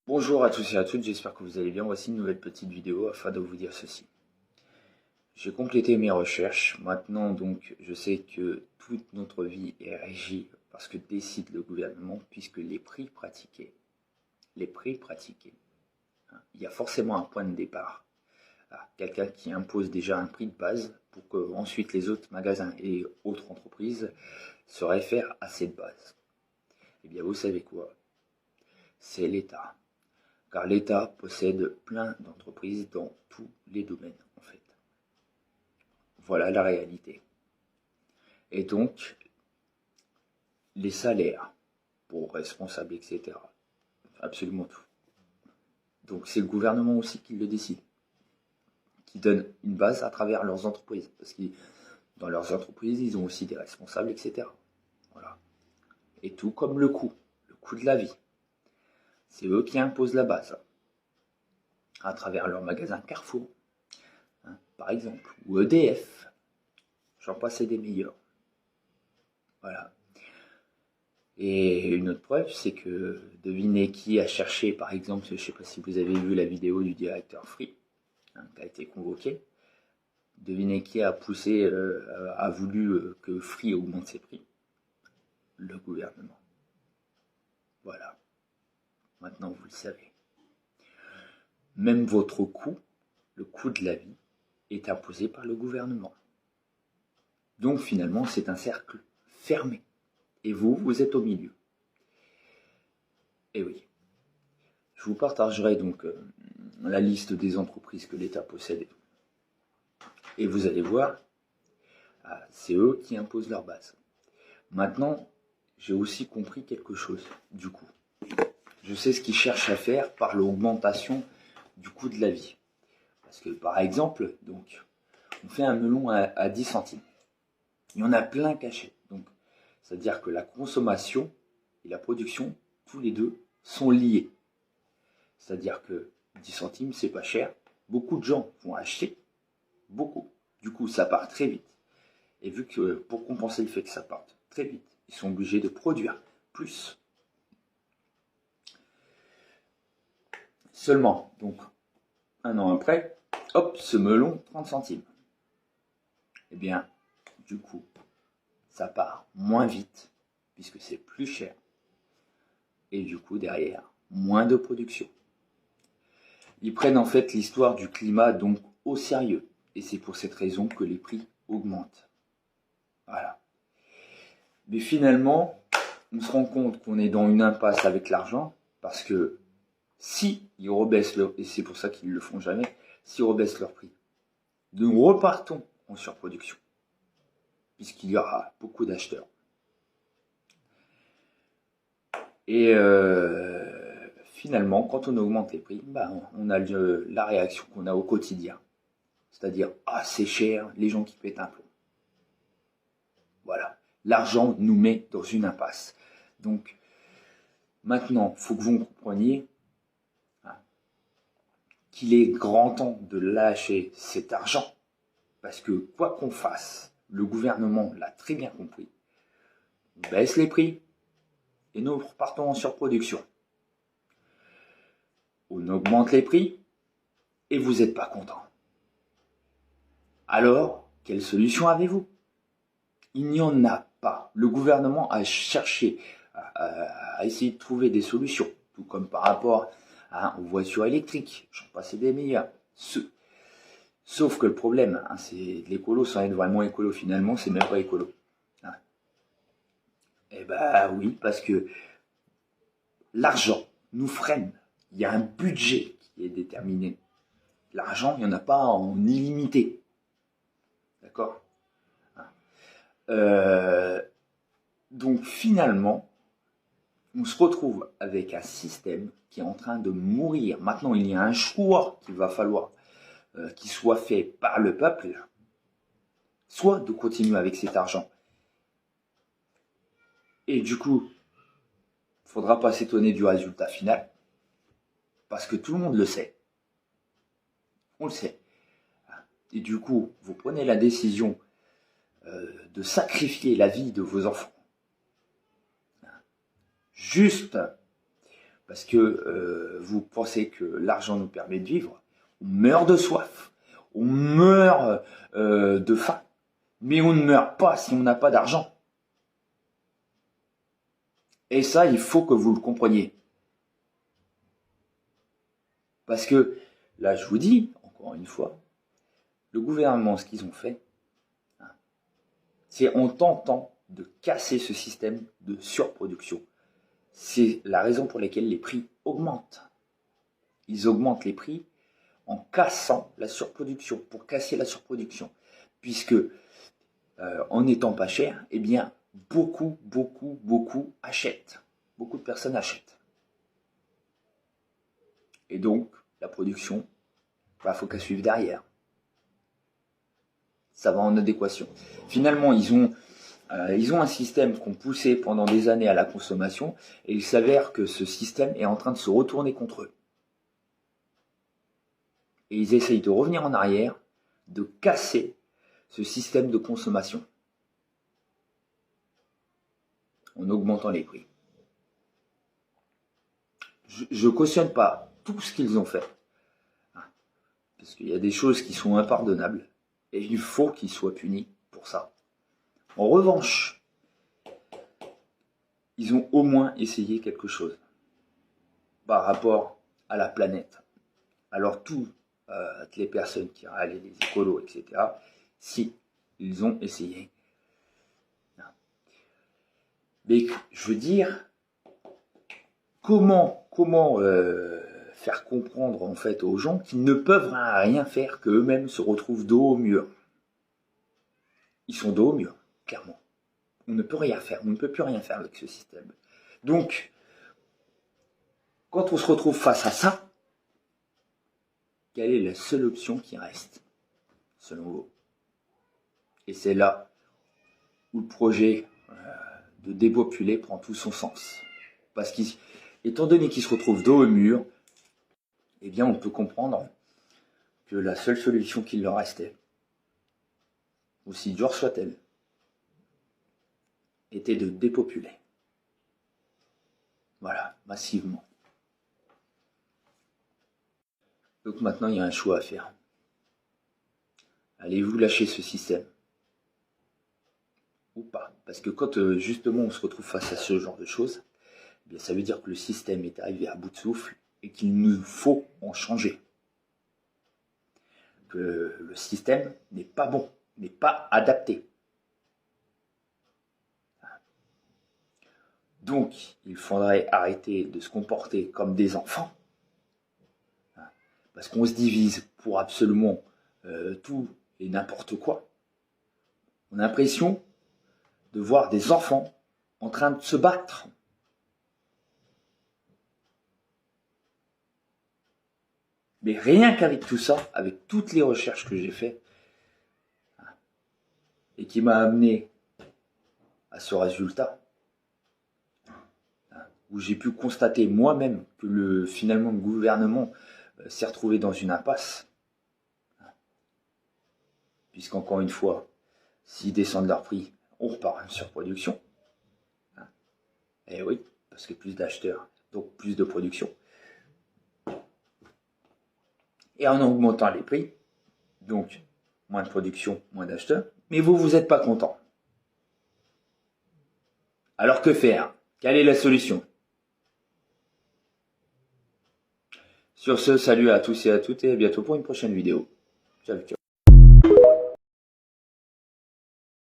Bonjour à tous et à toutes, j'espère que vous allez bien. Voici une nouvelle petite vidéo afin de vous dire ceci. J'ai complété mes recherches. Maintenant, donc, je sais que toute notre vie est régie par ce que décide le gouvernement, puisque les prix pratiqués, hein, il y a forcément un point de départ. Quelqu'un qui impose déjà un prix de base pour que ensuite les autres magasins et autres entreprises se réfèrent à cette base. Eh bien, vous savez quoi? C'est l'État. Car l'État possède plein d'entreprises dans tous les domaines, en fait. Voilà la réalité. Et donc, les salaires pour responsables, etc. Absolument tout. Donc, c'est le gouvernement aussi qui le décide, qui donne une base à travers leurs entreprises. Parce que dans leurs entreprises, ils ont aussi des responsables, etc. Voilà. Et tout comme le coût de la vie. C'est eux qui imposent la base, à travers leur magasin Carrefour, hein, par exemple, ou EDF, j'en passe des meilleurs. Voilà. Et une autre preuve, c'est que devinez qui a cherché, par exemple, je ne sais pas si vous avez vu la vidéo du directeur Free, hein, qui a été convoqué. Devinez qui a poussé, a voulu que Free augmente ses prix? Le gouvernement. Voilà. Maintenant, vous le savez. Même votre coût, le coût de la vie, est imposé par le gouvernement. Donc finalement, c'est un cercle fermé. Et vous êtes au milieu. Et oui. Je vous partagerai donc la liste des entreprises que l'État possède. Et vous allez voir, c'est eux qui imposent leur base. Maintenant, j'ai aussi compris quelque chose, du coup. Je sais ce qu'ils cherchent à faire par l'augmentation du coût de la vie. Parce que, par exemple, donc, on fait un melon à 10 centimes. Il y en a plein cachés. Donc, c'est-à-dire que la consommation et la production, tous les deux, sont liés. C'est-à-dire que 10 centimes, c'est pas cher. Beaucoup de gens vont acheter. Beaucoup. Du coup, ça part très vite. Et vu que pour compenser le fait que ça parte très vite, ils sont obligés de produire plus. Seulement, donc, un an après, hop, ce melon, 30 centimes. Eh bien, du coup, ça part moins vite, puisque c'est plus cher. Et du coup, derrière, moins de production. Ils prennent en fait l'histoire du climat donc au sérieux. Et c'est pour cette raison que les prix augmentent. Voilà. Mais finalement, on se rend compte qu'on est dans une impasse avec l'argent, parce que si ils rebaissent leur, et c'est pour ça qu'ils ne le font jamais, s'ils rebaissent leur prix, nous repartons en surproduction, puisqu'il y aura beaucoup d'acheteurs. Et finalement, quand on augmente les prix, on a la réaction qu'on a au quotidien. C'est-à-dire, c'est cher, les gens qui pètent un plomb. Voilà. L'argent nous met dans une impasse. Donc, maintenant, il faut que vous compreniez qu'il est grand temps de lâcher cet argent. Parce que, quoi qu'on fasse, le gouvernement l'a très bien compris. On baisse les prix et nous repartons en surproduction. On augmente les prix et vous n'êtes pas content. Alors, quelle solution avez-vous? Il n'y en a pas. Le gouvernement a cherché à essayer de trouver des solutions, tout comme par rapport aux voitures électriques. J'en passe des meilleurs. Sauf que le problème, c'est l'écolo sans être vraiment écolo finalement, c'est même pas écolo. Eh ben oui, parce que l'argent nous freine. Il y a un budget qui est déterminé. L'argent, il n'y en a pas en illimité. D'accord? Donc finalement, on se retrouve avec un système qui est en train de mourir. Maintenant, il y a un choix qu'il va falloir qu'il soit fait par le peuple, soit de continuer avec cet argent. Et du coup, il ne faudra pas s'étonner du résultat final, parce que tout le monde le sait. On le sait. Et du coup, vous prenez la décision de sacrifier la vie de vos enfants juste parce que vous pensez que l'argent nous permet de vivre, on meurt de soif, on meurt de faim, mais on ne meurt pas si on n'a pas d'argent. Et ça, il faut que vous le compreniez. Parce que, là, je vous dis, encore une fois, le gouvernement, ce qu'ils ont fait, c'est en tentant de casser ce système de surproduction. C'est la raison pour laquelle les prix augmentent. Ils augmentent les prix en cassant la surproduction, pour casser la surproduction. Puisque, en n'étant pas cher, eh bien, beaucoup achètent. Beaucoup de personnes achètent. Et donc, la production, faut qu'elle suive derrière. Ça va en adéquation. Finalement, ils ont un système qu'on poussait pendant des années à la consommation, et il s'avère que ce système est en train de se retourner contre eux. Et ils essayent de revenir en arrière, de casser ce système de consommation en augmentant les prix. Je cautionne pas tout ce qu'ils ont fait, parce qu'il y a des choses qui sont impardonnables, et il faut qu'ils soient punis pour ça. En revanche, ils ont au moins essayé quelque chose par rapport à la planète. Alors toutes les personnes qui râlent, les écolos, etc., si, ils ont essayé. Mais je veux dire, comment faire comprendre en fait aux gens qu'ils ne peuvent rien faire, qu'eux-mêmes se retrouvent dos au mur. Ils sont dos au mur, clairement. On ne peut rien faire, on ne peut plus rien faire avec ce système. Donc, quand on se retrouve face à ça, quelle est la seule option qui reste, selon vous? Et c'est là où le projet de dépopuler prend tout son sens. Parce qu'étant donné qu'ils se retrouvent dos au mur, eh bien on peut comprendre que la seule solution qu'il leur restait, aussi dure soit-elle, était de dépopuler. Voilà, massivement. Donc maintenant, il y a un choix à faire. Allez-vous lâcher ce système ou pas? Parce que quand justement on se retrouve face à ce genre de choses, eh bien, ça veut dire que le système est arrivé à bout de souffle et qu'il nous faut en changer. Que le système n'est pas bon, n'est pas adapté. Donc, il faudrait arrêter de se comporter comme des enfants, parce qu'on se divise pour absolument tout et n'importe quoi. On a l'impression de voir des enfants en train de se battre. Mais rien qu'avec tout ça, avec toutes les recherches que j'ai faites, et qui m'a amené à ce résultat, où j'ai pu constater moi-même que finalement le gouvernement s'est retrouvé dans une impasse, puisqu'encore une fois, s'ils descendent leur prix, on repart en surproduction. Et oui, parce que plus d'acheteurs, donc plus de production. Et en augmentant les prix, donc moins de production, moins d'acheteurs, mais vous n'êtes pas content. Alors que faire? Quelle est la solution? Sur ce, salut à tous et à toutes et à bientôt pour une prochaine vidéo. Ciao, ciao.